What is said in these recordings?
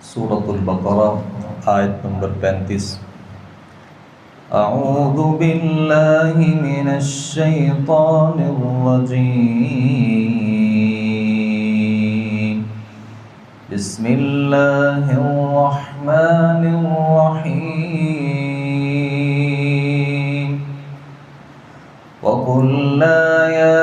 سورۃ البقرہ آیت نمبر 35۔ اعوذ باللہ من الشیطان الرجیم، بسم اللہ الرحمن الرحیم۔ وَقُلْنَا يَا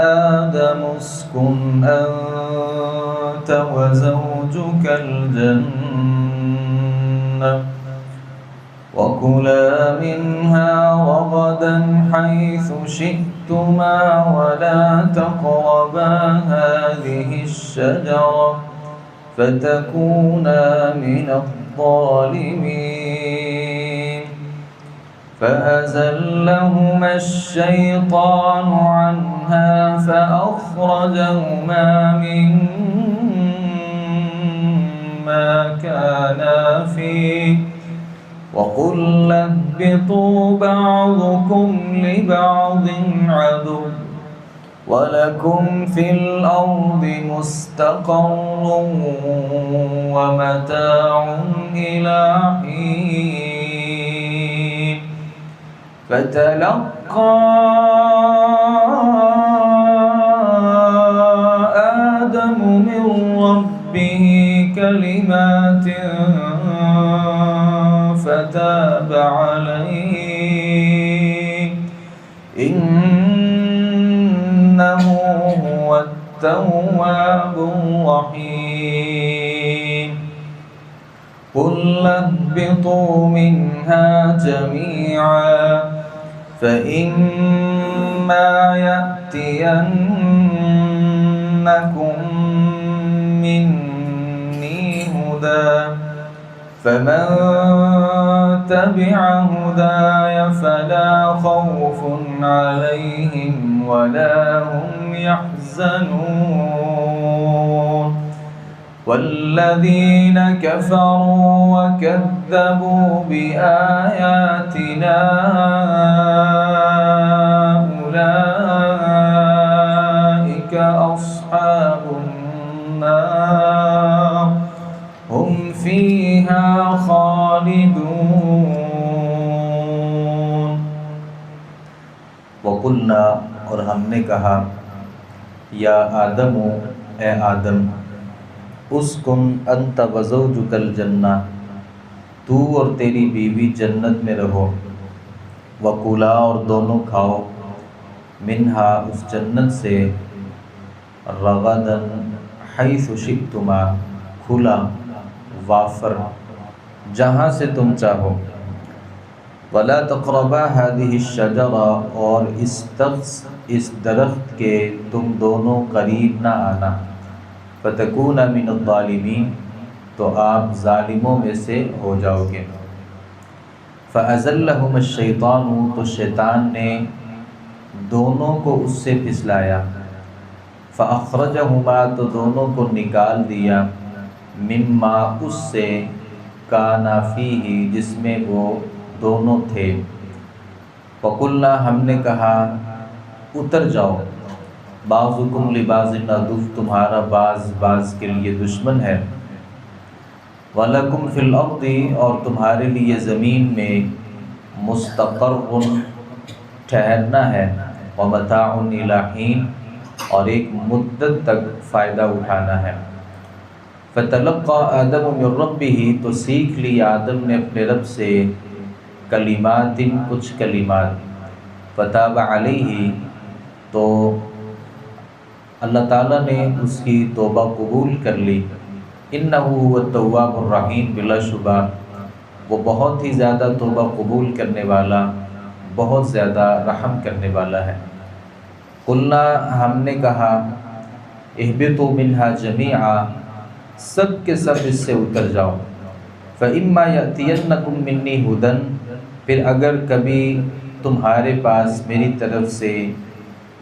آدَمُ اسْكُنْ أَنْتَ وَزَوْجُكَ الْجَنَّةَ وَكُلَا مِنْهَا رَغَدًا حَيْثُ شِئْتُمَا وَلَا تَقْرَبَا هَذِهِ الشَّجَرَةَ فَتَكُونَا مِنَ الظَّالِمِينَ۔ فَأَزَلَّهُمَا الشَّيْطَانُ عَنْهَا فَأَخْرَجَهُمَا مِمَّا كَانَا فِيهِ وَقُلْنَا اهْبِطُوا بَعْضُكُمْ لِبَعْضٍ عَدُوٌّ وَلَكُمْ فِي الْأَرْضِ مُسْتَقَرٌّ وَمَتَاعٌ إِلَىٰ حِينٍ۔ فَتَلَقَّىٰ آدَمُ مِن رَّبِّهِ كَلِمَاتٍ فَتَابَ عَلَيْهِ إِنَّهُ هُوَ التَّوَّابُ الرَّحِيمُ۔ قُلْنَا اهْبِطُوا مِنْهَا جَمِيعًا فَإِمَّا يَأْتِيَنَّكُم مِّنِّي هُدًى فَمَن تَبِعَ هُدَايَ فَلَا خَوْفٌ عَلَيْهِمْ وَلَا هُمْ يَحْزَنُونَ۔ وَالَّذِينَ كَفَرُوا وَكَذَّبُوا بِآيَاتِنَا أُولَٰئِكَ أَصْحَابُ النَّارِ هُمْ فِيهَا خَالِدُونَ۔ وَقُلْنَا، اور ہم نے کہا، یا آدم، اے آدم، اسکن انت وزوجک الجنہ، تو اور تیری بیوی جنت میں رہو، وکلا، اور دونوں کھاؤ، منہا، اس جنت سے، رغدن، حیث شئتما، کھلا، وافر، جہاں سے تم چاہو، ولا تقربا هذه الشجرہ، اور اس درخت کے تم دونوں قریب نہ آنا، فتکونا من الظالمین، تو آپ ظالموں میں سے ہو جاؤ گے۔ فأزلہما الشیطان، تو شیطان نے دونوں کو اس سے پھسلایا، فأخرجہما، تو دونوں کو نکال دیا، مما، اس سے، کانا فیہ، جس میں وہ دونوں تھے، وقلنا، ہم نے کہا، اتر جاؤ، بعضکم لبعض عدو، تمہارا بعض کے لیے دشمن ہے، وَلَكُمْ فِي الْأَرْضِ، اور تمہارے لیے زمین میں، مستقر، ٹھہرنا ہے، وَمَتَاعٌ إِلَىٰ حِينٍ، اور ایک مدت تک فائدہ اٹھانا ہے۔ فَتَلَقَّىٰ آدَمُ مِن رَّبِّهِ، تو سیکھ لی آدم نے اپنے رب سے، کلمات، کچھ کلمات، فَتَابَ عَلَيْهِ، تو اللہ تعالیٰ نے اس کی توبہ قبول کر لی، اِنَّهُ هُوَ التَّوَّابُ الرَّحِيمُ، بلا شبہ وہ بہت ہی زیادہ توبہ قبول کرنے والا، بہت زیادہ رحم کرنے والا ہے۔ قلنا، ہم نے کہا، اہبطوا منہا جمیعا، سب کے سب اس سے اتر جاؤ، فإما یأتینکم منی ھدی، پھر اگر کبھی تمہارے پاس میری طرف سے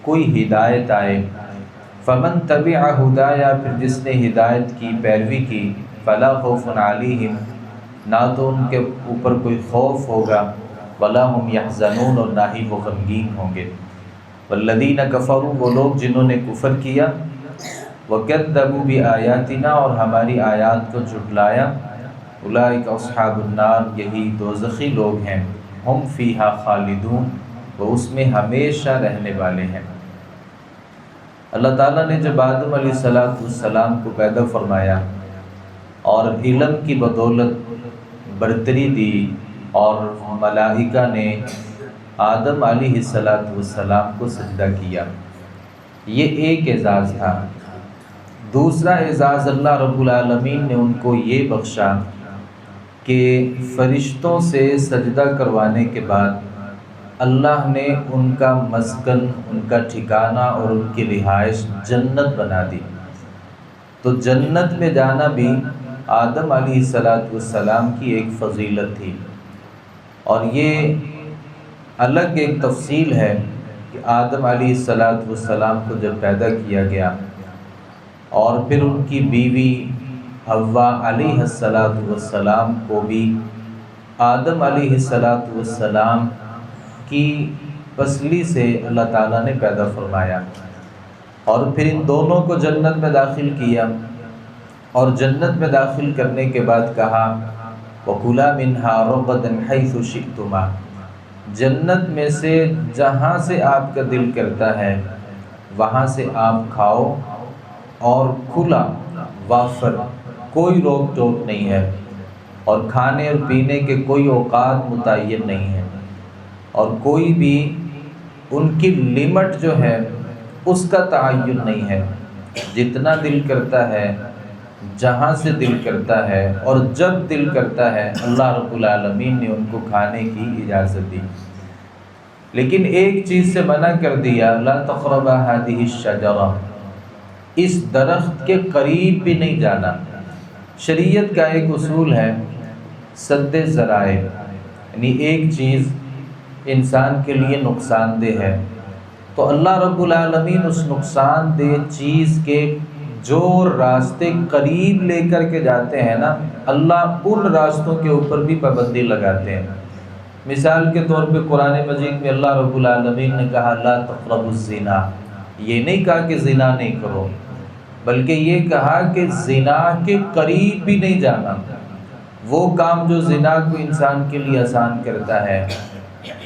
کوئی ہدایت آئے، فمن تبع ھدایا، پھر جس نے ہدایت کی، پیروی کی، فلا خوف علیہم، نہ تو ان کے اوپر کوئی خوف ہوگا، ولا هم يحزنون، اور نہ ہی وہ غمگین ہوں گے۔ والذین کفروا، وہ لوگ جنہوں نے کفر کیا، وَكَذَّبُوا بِآيَاتِنَا اور ہماری آیات کو جھٹلایا، اولئک اصحاب النار یہی دوزخی لوگ ہیں، ہم فیہا خالدون وہ اس میں ہمیشہ رہنے والے ہیں۔ اللہ تعالیٰ نے جب آدم علیہ السلام کو پیدا فرمایا اور علم کی بدولت برتری دی اور ملائکہ نے آدم علیہ السلام کو سجدہ کیا، یہ ایک اعزاز تھا۔ دوسرا اعزاز اللہ رب العالمین نے ان کو یہ بخشا کہ فرشتوں سے سجدہ کروانے کے بعد اللہ نے ان کا مسکن، ان کا ٹھکانہ اور ان کی رہائش جنت بنا دی۔ تو جنت میں جانا بھی آدم علیہ السلام کی ایک فضیلت تھی، اور یہ الگ ایک تفصیل ہے کہ آدم علیہ السلام کو جب پیدا کیا گیا اور پھر ان کی بیوی حوا علیہ السلام کو بھی آدم علیہ السلام کی پسلی سے اللہ تعالیٰ نے پیدا فرمایا، اور پھر ان دونوں کو جنت میں داخل کیا، اور جنت میں داخل کرنے کے بعد کہا وَكُلَا مِنْهَا رَغَدًا حَيْثُ شِئْتُمَا، جنت میں سے جہاں سے آپ کا دل کرتا ہے وہاں سے آپ کھاؤ، اور کھلا وافر، کوئی روک ٹوک نہیں ہے، اور کھانے اور پینے کے کوئی اوقات متعین نہیں ہے، اور کوئی بھی ان کی لمٹ جو ہے اس کا تعین نہیں ہے، جتنا دل کرتا ہے، جہاں سے دل کرتا ہے اور جب دل کرتا ہے اللہ رب العالمین نے ان کو کھانے کی اجازت دی۔ لیکن ایک چیز سے منع کر دیا، لا تقربا هذه الشجرہ، اس درخت کے قریب بھی نہیں جانا۔ شریعت کا ایک اصول ہے سد ذرائع، یعنی ایک چیز انسان کے لیے نقصان دہ ہے تو اللہ رب العالمین اس نقصان دہ چیز کے جو راستے قریب لے کر کے جاتے ہیں نا، اللہ ان راستوں کے اوپر بھی پابندی لگاتے ہیں۔ مثال کے طور پہ قرآن مجید میں اللہ رب العالمین نے کہا لا تقربوا الزنا، یہ نہیں کہا کہ زنا نہیں کرو، بلکہ یہ کہا کہ زنا کے قریب بھی نہیں جانا۔ وہ کام جو زنا کو انسان کے لیے آسان کرتا ہے،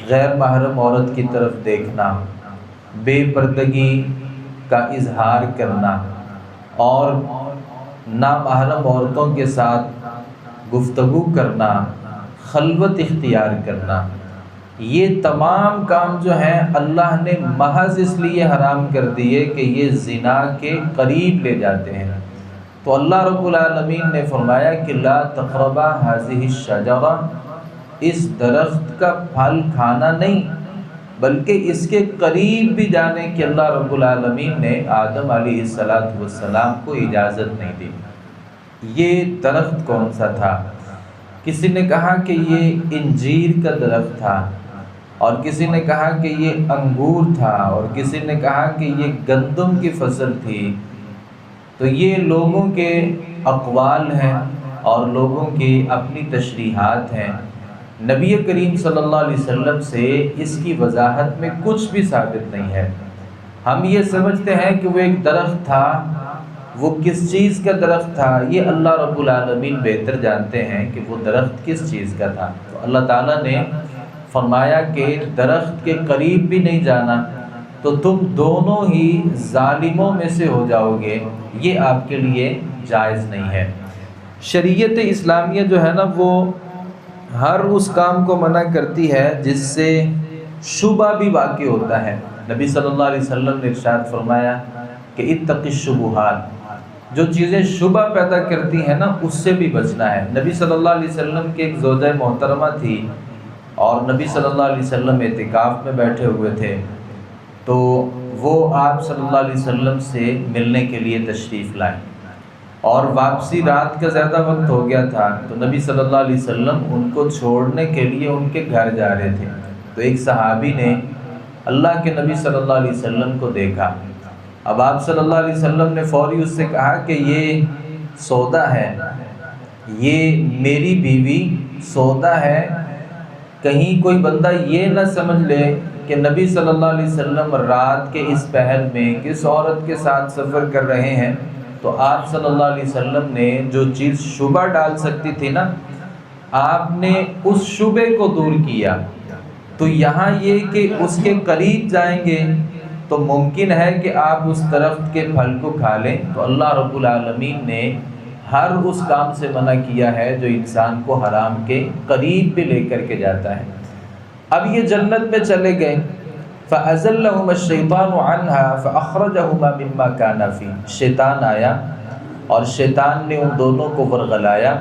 غیر محرم عورت کی طرف دیکھنا، بے پردگی کا اظہار کرنا، اور نامحرم عورتوں کے ساتھ گفتگو کرنا، خلوت اختیار کرنا، یہ تمام کام جو ہیں اللہ نے محض اس لیے حرام کر دیے کہ یہ زنا کے قریب لے جاتے ہیں۔ تو اللہ رب العالمین نے فرمایا کہ لا تقربا هذه الشجرہ، اس درخت کا پھل کھانا نہیں بلکہ اس کے قریب بھی جانے کی اللہ رب العالمین نے آدم علیہ السلام کو اجازت نہیں دی۔ یہ درخت کون سا تھا؟ کسی نے کہا کہ یہ انجیر کا درخت تھا، اور کسی نے کہا کہ یہ انگور تھا، اور کسی نے کہا کہ یہ گندم کی فصل تھی۔ تو یہ لوگوں کے اقوال ہیں اور لوگوں کی اپنی تشریحات ہیں۔ نبی کریم صلی اللہ علیہ وسلم سے اس کی وضاحت میں کچھ بھی ثابت نہیں ہے۔ ہم یہ سمجھتے ہیں کہ وہ ایک درخت تھا، وہ کس چیز کا درخت تھا یہ اللہ رب العالمین بہتر جانتے ہیں کہ وہ درخت کس چیز کا تھا۔ تو اللہ تعالیٰ نے فرمایا کہ درخت کے قریب بھی نہیں جانا، تو تم دونوں ہی ظالموں میں سے ہو جاؤ گے، یہ آپ کے لیے جائز نہیں ہے۔ شریعت اسلامیہ جو ہے نا وہ ہر اس کام کو منع کرتی ہے جس سے شبہ بھی واقع ہوتا ہے۔ نبی صلی اللہ علیہ وسلم نے ارشاد فرمایا کہ اتق الشبہات، جو چیزیں شبہ پیدا کرتی ہیں نا اس سے بھی بچنا ہے۔ نبی صلی اللہ علیہ وسلم کی ایک زوجہ محترمہ تھی، اور نبی صلی اللہ علیہ وسلم اعتکاف میں بیٹھے ہوئے تھے، تو وہ آپ صلی اللہ علیہ وسلم سے ملنے کے لیے تشریف لائیں، اور واپسی رات کا زیادہ وقت ہو گیا تھا، تو نبی صلی اللہ علیہ وسلم ان کو چھوڑنے کے لیے ان کے گھر جا رہے تھے۔ تو ایک صحابی نے اللہ کے نبی صلی اللہ علیہ وسلم کو دیکھا۔ اب آپ صلی اللہ علیہ وسلم نے فوری اس سے کہا کہ یہ سودا ہے، یہ میری بیوی سودا ہے، کہیں کوئی بندہ یہ نہ سمجھ لے کہ نبی صلی اللہ علیہ وسلم رات کے اس پہر میں کس عورت کے ساتھ سفر کر رہے ہیں، تو آپ صلی اللہ علیہ وسلم نے جو چیز شبہ ڈال سکتی تھی نا، آپ نے اس شبے کو دور کیا۔ تو یہاں یہ کہ اس کے قریب جائیں گے تو ممکن ہے کہ آپ اس درخت کے پھل کو کھا لیں، تو اللہ رب العالمین نے ہر اس کام سے منع کیا ہے جو انسان کو حرام کے قریب بھی لے کر کے جاتا ہے۔ اب یہ جنت میں چلے گئے، فَأَزَلَّهُمَا الشَّيْطَانُ عَنْهَا فَأَخْرَجَهُمَا مِمَّا كَانَ فِيهِ، شیطان آیا اور شیطان نے ان دونوں کو ورغلایا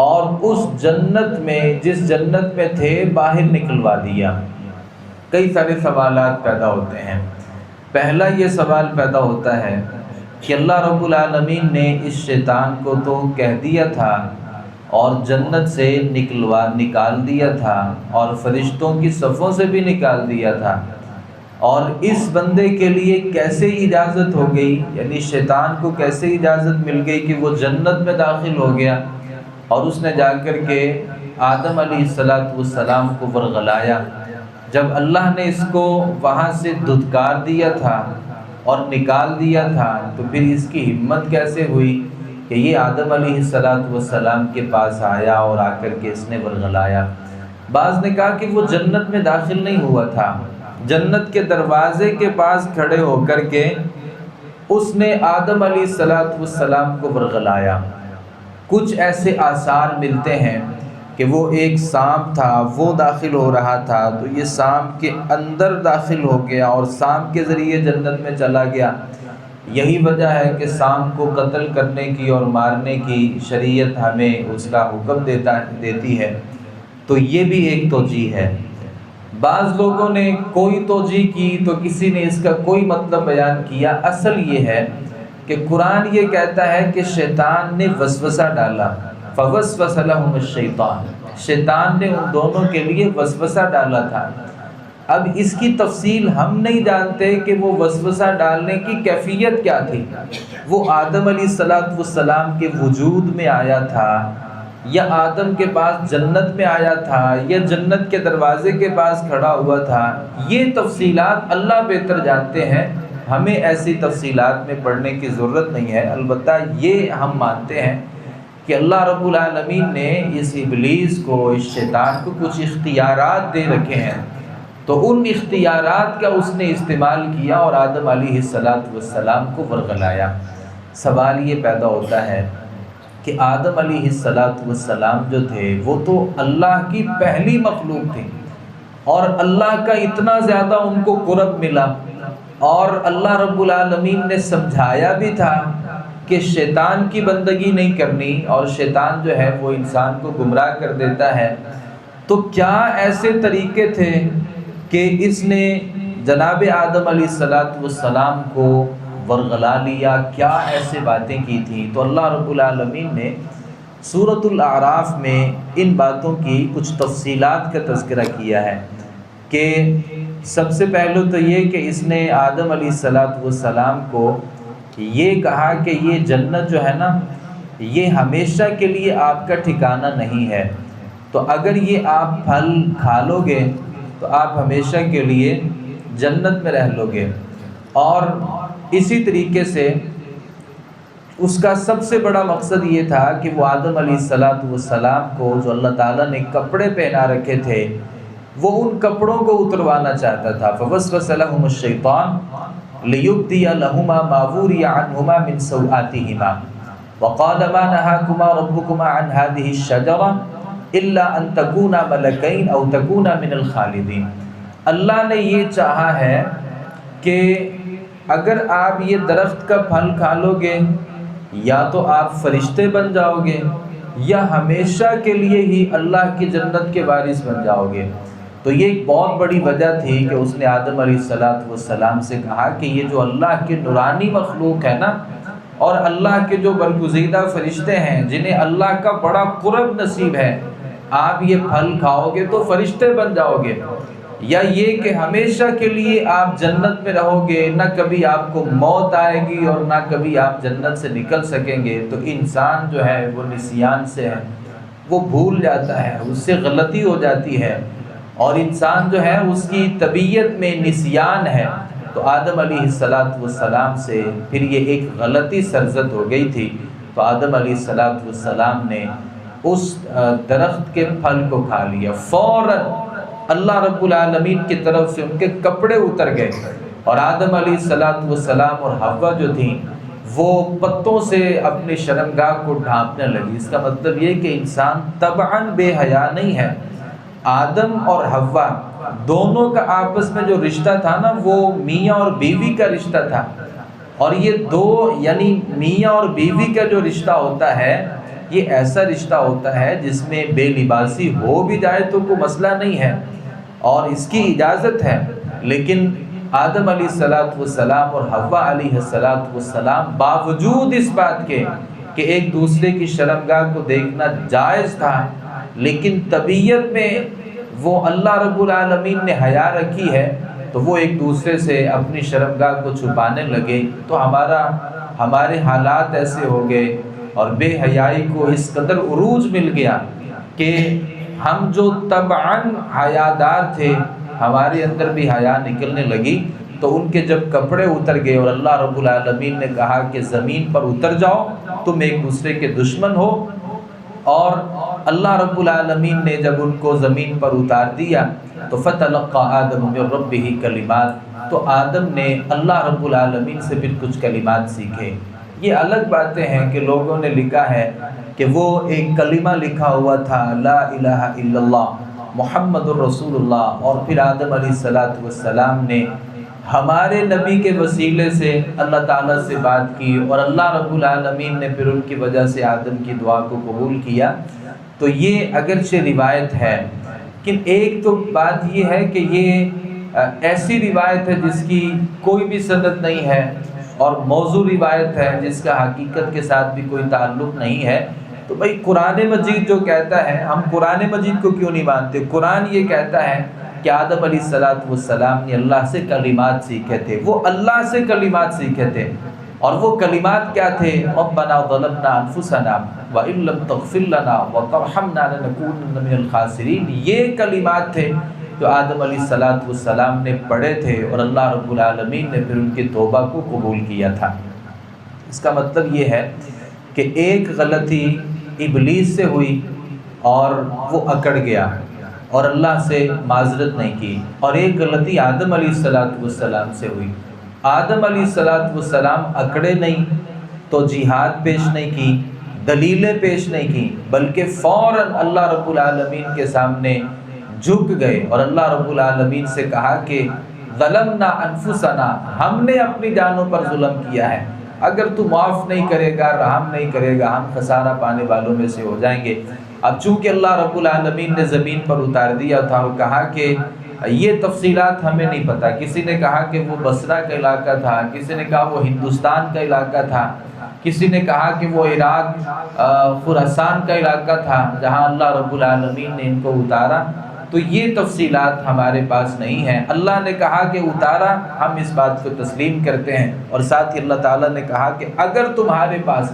اور اس جنت میں جس جنت میں تھے باہر نکلوا دیا۔ کئی سارے سوالات پیدا ہوتے ہیں۔ پہلا یہ سوال پیدا ہوتا ہے کہ اللہ رب العالمین نے اس شیطان کو تو کہہ دیا تھا اور جنت سے نکال دیا تھا اور فرشتوں کی صفوں سے بھی نکال دیا تھا، اور اس بندے کے لیے کیسے اجازت ہو گئی، یعنی شیطان کو کیسے اجازت مل گئی کہ وہ جنت میں داخل ہو گیا اور اس نے جا کر کے آدم علیہ السلام کو ورغلایا۔ جب اللہ نے اس کو وہاں سے دھتکار دیا تھا اور نکال دیا تھا تو پھر اس کی ہمت کیسے ہوئی کہ یہ آدم علیہ السلام کے پاس آیا اور آ کر کے اس نے ورغلایا۔ بعض نے کہا کہ وہ جنت میں داخل نہیں ہوا تھا، جنت کے دروازے کے پاس کھڑے ہو کر کے اس نے آدم علیہ السلام کو ورغلایا۔ کچھ ایسے آثار ملتے ہیں کہ وہ ایک سانپ تھا، وہ داخل ہو رہا تھا تو یہ سانپ کے اندر داخل ہو گیا اور سانپ کے ذریعے جنت میں چلا گیا۔ یہی وجہ ہے کہ سانپ کو قتل کرنے کی اور مارنے کی شریعت ہمیں اس کا حکم دیتی ہے، تو یہ بھی ایک توجیہ ہے۔ بعض لوگوں نے کوئی توجیہ کی تو کسی نے اس کا کوئی مطلب بیان کیا۔ اصل یہ ہے کہ قرآن یہ کہتا ہے کہ شیطان نے وسوسہ ڈالا، فوسوس لہم الشیطان، شیطان نے ان دونوں کے لیے وسوسہ ڈالا تھا۔ اب اس کی تفصیل ہم نہیں جانتے کہ وہ وسوسہ ڈالنے کی کیفیت کیا تھی، وہ آدم علیہ السلام کے وجود میں آیا تھا یا آدم کے پاس جنت میں آیا تھا یا جنت کے دروازے کے پاس کھڑا ہوا تھا، یہ تفصیلات اللہ بہتر جانتے ہیں، ہمیں ایسی تفصیلات میں پڑھنے کی ضرورت نہیں ہے۔ البتہ یہ ہم مانتے ہیں کہ اللہ رب العالمین نے اس ابلیس کو، اس شیطان کو کچھ اختیارات دے رکھے ہیں، تو ان اختیارات کا اس نے استعمال کیا اور آدم علیہ السلام کو ورغلایا۔ سوال یہ پیدا ہوتا ہے کہ آدم علیہ السلام جو تھے وہ تو اللہ کی پہلی مخلوق تھی اور اللہ کا اتنا زیادہ ان کو قرب ملا، اور اللہ رب العالمین نے سمجھایا بھی تھا کہ شیطان کی بندگی نہیں کرنی، اور شیطان جو ہے وہ انسان کو گمراہ کر دیتا ہے۔ تو کیا ایسے طریقے تھے کہ اس نے جناب آدم علیہ السلام کو ورغلا لیا، کیا ایسے باتیں کی تھیں؟ تو اللہ رب العالمین نے سورۃ الاعراف میں ان باتوں کی کچھ تفصیلات کا تذکرہ کیا ہے کہ سب سے پہلے تو یہ کہ اس نے آدم علیہ السلام کو یہ کہا کہ یہ جنت جو ہے نا، یہ ہمیشہ کے لیے آپ کا ٹھکانہ نہیں ہے، تو اگر یہ آپ پھل کھا لو گے تو آپ ہمیشہ کے لیے جنت میں رہ لو گے۔ اور اسی طریقے سے اس کا سب سے بڑا مقصد یہ تھا کہ وہ آدم علیہ السلام کو جو اللہ تعالیٰ نے کپڑے پہنا رکھے تھے وہ ان کپڑوں کو اتروانا چاہتا تھا۔ فوسوس لہم الشیطان لیبدی لہما ما وری عنہما من سوآتہما وقال ما نہاکما ربکما عن ہذہ الشجرہ الا ان تکونا ملکین او تکونا من الخالدین۔ اللہ نے یہ چاہا ہے کہ اگر آپ یہ درخت کا پھل کھا لو گے یا تو آپ فرشتے بن جاؤ گے یا ہمیشہ کے لیے ہی اللہ کی جنت کے وارث بن جاؤ گے۔ تو یہ ایک بہت بڑی وجہ تھی کہ اس نے آدم علیہ السلام سے کہا کہ یہ جو اللہ کے نورانی مخلوق ہے نا، اور اللہ کے جو برگزیدہ فرشتے ہیں جنہیں اللہ کا بڑا قرب نصیب ہے، آپ یہ پھل کھاؤ گے تو فرشتے بن جاؤ گے، یا یہ کہ ہمیشہ کے لیے آپ جنت میں رہو گے، نہ کبھی آپ کو موت آئے گی اور نہ کبھی آپ جنت سے نکل سکیں گے۔ تو انسان جو ہے وہ نسیان سے ہے، وہ بھول جاتا ہے، اس سے غلطی ہو جاتی ہے، اور انسان جو ہے اس کی طبیعت میں نسیان ہے، تو آدم علیہ السلام سے پھر یہ ایک غلطی سرزد ہو گئی تھی، تو آدم علیہ السلام نے اس درخت کے پھل کو کھا لیا، فوراً اللہ رب العالمین کی طرف سے ان کے کپڑے اتر گئے، اور آدم علیہ السلام اور حوا جو تھیں وہ پتوں سے اپنی شرمگاہ کو ڈھانپنے لگی۔ اس کا مطلب یہ کہ انسان طبعاً بے حیا نہیں ہے۔ آدم اور حوا دونوں کا آپس میں جو رشتہ تھا نا، وہ میاں اور بیوی کا رشتہ تھا، اور یہ دو یعنی میاں اور بیوی کا جو رشتہ ہوتا ہے یہ ایسا رشتہ ہوتا ہے جس میں بے لباسی ہو بھی جائے تو کوئی مسئلہ نہیں ہے اور اس کی اجازت ہے، لیکن آدم علیہ السلام اور حوا علیہ السلام باوجود اس بات کے کہ ایک دوسرے کی شرمگاہ کو دیکھنا جائز تھا، لیکن طبیعت میں وہ اللہ رب العالمین نے حیا رکھی ہے، تو وہ ایک دوسرے سے اپنی شرمگاہ کو چھپانے لگے، تو ہمارے حالات ایسے ہو گئے اور بے حیائی کو اس قدر عروج مل گیا کہ ہم جو طبعاً حیادار تھے ہمارے اندر بھی حیا نکلنے لگی، تو ان کے جب کپڑے اتر گئے اور اللہ رب العالمین نے کہا کہ زمین پر اتر جاؤ، تم ایک دوسرے کے دشمن ہو، اور اللہ رب العالمین نے جب ان کو زمین پر اتار دیا تو فتلقى آدم من ربہ کلمات، تو آدم نے اللہ رب العالمین سے پھر کچھ کلمات سیکھے۔ یہ الگ باتیں ہیں کہ لوگوں نے لکھا ہے کہ وہ ایک کلمہ لکھا ہوا تھا لا الہ الا اللہ محمد الرسول اللہ، اور پھر آدم علیہ السلام نے ہمارے نبی کے وسیلے سے اللہ تعالیٰ سے بات کی، اور اللہ رب العالمین نے پھر ان کی وجہ سے آدم کی دعا کو قبول کیا۔ تو یہ اگرچہ روایت ہے، لیکن ایک تو بات یہ ہے کہ یہ ایسی روایت ہے جس کی کوئی بھی سند نہیں ہے، اور موضوع روایت ہے جس کا حقیقت کے ساتھ بھی کوئی تعلق نہیں ہے۔ تو بھائی قرآن مجید جو کہتا ہے، ہم قرآن مجید کو کیوں نہیں مانتے؟ قرآن یہ کہتا ہے کہ آدم علیہ السلام نے اللہ سے کلمات سیکھے تھے، وہ اللہ سے کلمات سیکھے تھے، اور وہ کلمات کیا تھے؟ ربنا ظلمنا انفسنا وان لم تغفر لنا وترحمنا لنکونن من الخاسرین، یہ کلمات تھے جو آدم علیہ السلام نے پڑھے تھے، اور اللہ رب العالمین نے پھر ان کی توبہ کو قبول کیا تھا۔ اس کا مطلب یہ ہے کہ ایک غلطی ابلیس سے ہوئی اور وہ اکڑ گیا اور اللہ سے معذرت نہیں کی، اور ایک غلطی آدم علیہ السلام سے ہوئی۔ آدم علیہ السلام اکڑے نہیں تو جہاد پیش نہیں کی، دلیلیں پیش نہیں کی، بلکہ فوراً اللہ رب العالمین کے سامنے جھک گئے اور اللہ رب العالمین سے کہا کہ ظلمنا انفسنا، ہم نے اپنی جانوں پر ظلم کیا ہے، اگر تو معاف نہیں کرے گا، رحم نہیں کرے گا، ہم خسارہ پانے والوں میں سے ہو جائیں گے۔ اب چونکہ اللہ رب العالمین نے زمین پر اتار دیا تھا اور کہا کہ یہ تفصیلات ہمیں نہیں پتہ، کسی نے کہا کہ وہ بصرہ کا علاقہ تھا، کسی نے کہا وہ ہندوستان کا علاقہ تھا، کسی نے کہا کہ وہ عراق خراسان کا علاقہ تھا جہاں اللہ رب العالمین نے ان کو اتارا، تو یہ تفصیلات ہمارے پاس نہیں ہیں۔ اللہ نے کہا کہ اتارا، ہم اس بات کو تسلیم کرتے ہیں، اور ساتھ ہی اللہ تعالیٰ نے کہا کہ اگر تمہارے پاس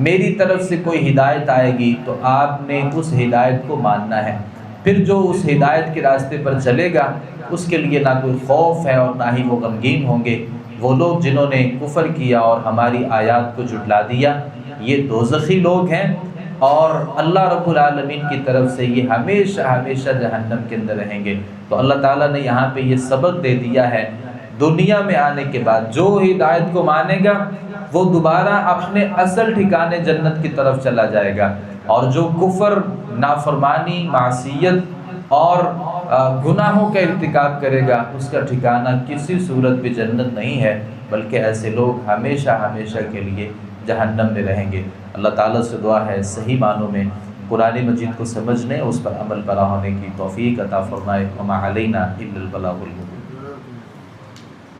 میری طرف سے کوئی ہدایت آئے گی تو آپ نے اس ہدایت کو ماننا ہے، پھر جو اس ہدایت کے راستے پر چلے گا اس کے لیے نہ کوئی خوف ہے اور نہ ہی وہ غمگین ہوں گے۔ وہ لوگ جنہوں نے کفر کیا اور ہماری آیات کو جھٹلا دیا یہ دوزخی لوگ ہیں، اور اللہ رب العالمین کی طرف سے یہ ہمیشہ ہمیشہ جہنم کے اندر رہیں گے۔ تو اللہ تعالیٰ نے یہاں پہ یہ سبق دے دیا ہے، دنیا میں آنے کے بعد جو ہدایت کو مانے گا وہ دوبارہ اپنے اصل ٹھکانے جنت کی طرف چلا جائے گا، اور جو کفر، نافرمانی، معصیت اور گناہوں کا ارتکاب کرے گا اس کا ٹھکانہ کسی صورت بھی جنت نہیں ہے، بلکہ ایسے لوگ ہمیشہ ہمیشہ کے لیے جہنم میں رہیں گے۔ اللہ تعالیٰ سے دعا ہے صحیح معنوں میں قرآن مجید کو سمجھنے، اس پر عمل پیرا ہونے کی توفیق عطا فرمائے۔ وما علینا الا البلاغ المبین۔